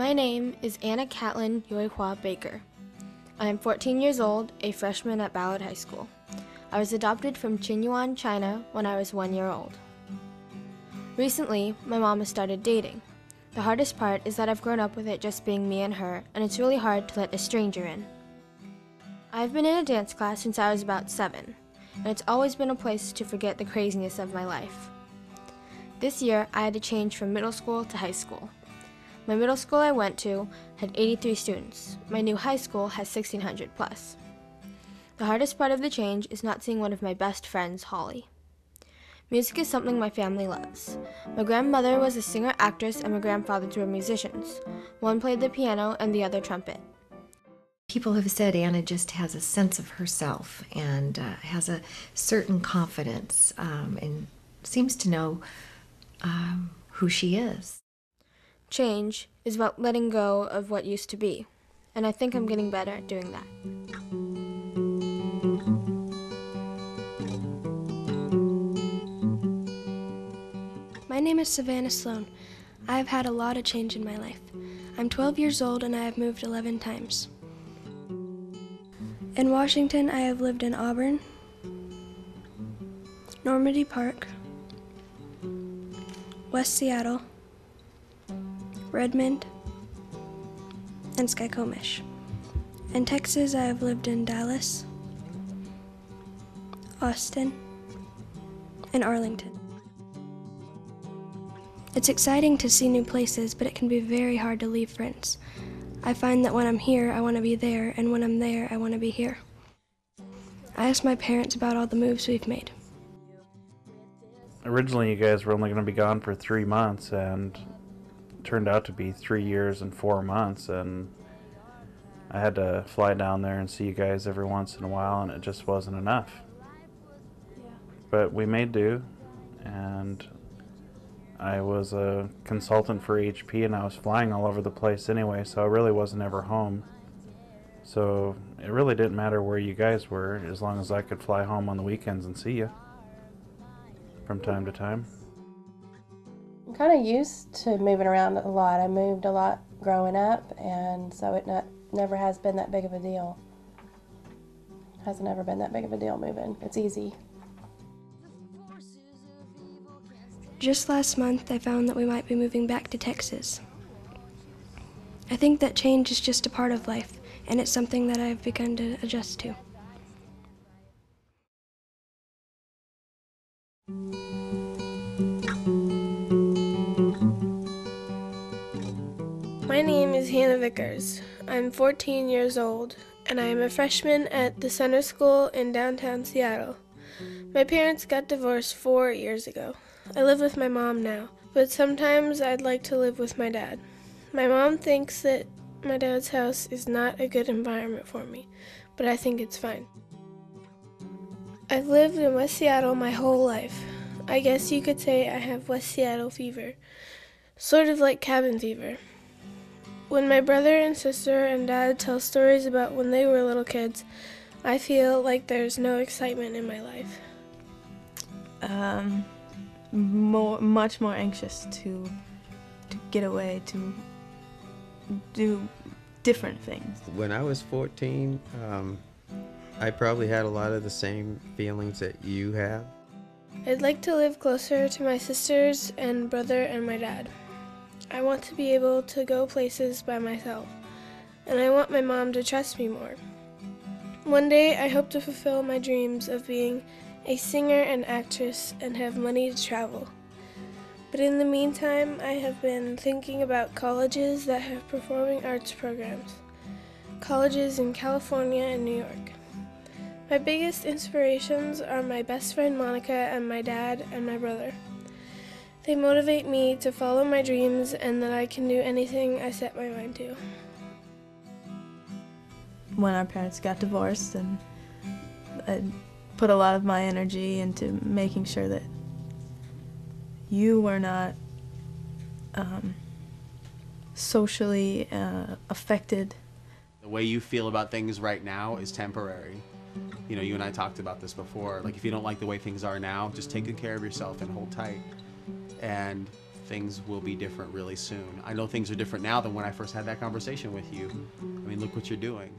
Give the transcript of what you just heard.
My name is Anna Catlin Yoihua Baker. I am 14 years old, a freshman at Ballard High School. I was adopted from Qinyuan, China when I was 1 year old. Recently, my mom has started dating. The hardest part is that I've grown up with it just being me and her, and it's really hard to let a stranger in. I've been in a dance class since I was about 7, and it's always been a place to forget the craziness of my life. This year, I had to change from middle school to high school. My middle school I went to had 83 students. My new high school has 1,600 plus. The hardest part of the change is not seeing one of my best friends, Holly. Music is something my family loves. My grandmother was a singer-actress and my grandfathers were musicians. One played the piano and the other trumpet. People have said Anna just has a sense of herself and has a certain confidence and seems to know who she is. Change is about letting go of what used to be, and I think I'm getting better at doing that. My name is Savannah Sloan. I have had a lot of change in my life. I'm 12 years old and I have moved 11 times. In Washington, I have lived in Auburn, Normandy Park, West Seattle, Redmond, and Skykomish. In Texas, I have lived in Dallas, Austin, and Arlington. It's exciting to see new places, but it can be very hard to leave friends. I find that when I'm here, I want to be there, and when I'm there, I want to be here. I asked my parents about all the moves we've made. Originally, you guys were only going to be gone for 3 months, and it turned out to be 3 years and 4 months, and I had to fly down there and see you guys every once in a while, and it just wasn't enough. But we made do, and I was a consultant for HP, and I was flying all over the place anyway, so I really wasn't ever home. So it really didn't matter where you guys were, as long as I could fly home on the weekends and see you from time to time. I'm kind of used to moving around a lot. I moved a lot growing up, and so it never has been that big of a deal. Hasn't ever been that big of a deal moving. It's easy. Just last month, I found that we might be moving back to Texas. I think that change is just a part of life, and it's something that I've begun to adjust to. My name is Hannah Vickers. I'm 14 years old, and I am a freshman at the Center School in downtown Seattle. My parents got divorced 4 years ago. I live with my mom now, but sometimes I'd like to live with my dad. My mom thinks that my dad's house is not a good environment for me, but I think it's fine. I've lived in West Seattle my whole life. I guess you could say I have West Seattle fever, sort of like cabin fever. When my brother and sister and dad tell stories about when they were little kids, I feel like there's no excitement in my life. Much more anxious to get away, to do different things. When I was 14, I probably had a lot of the same feelings that you have. I'd like to live closer to my sisters and brother and my dad. I want to be able to go places by myself, and I want my mom to trust me more. One day, I hope to fulfill my dreams of being a singer and actress and have money to travel. But in the meantime, I have been thinking about colleges that have performing arts programs. Colleges in California and New York. My biggest inspirations are my best friend Monica and my dad and my brother. They motivate me to follow my dreams and that I can do anything I set my mind to. When our parents got divorced, and I put a lot of my energy into making sure that you were not socially affected. The way you feel about things right now is temporary. You know, you and I talked about this before. Like, if you don't like the way things are now, just take good care of yourself and hold tight. And things will be different really soon. I know things are different now than when I first had that conversation with you. I mean, look what you're doing.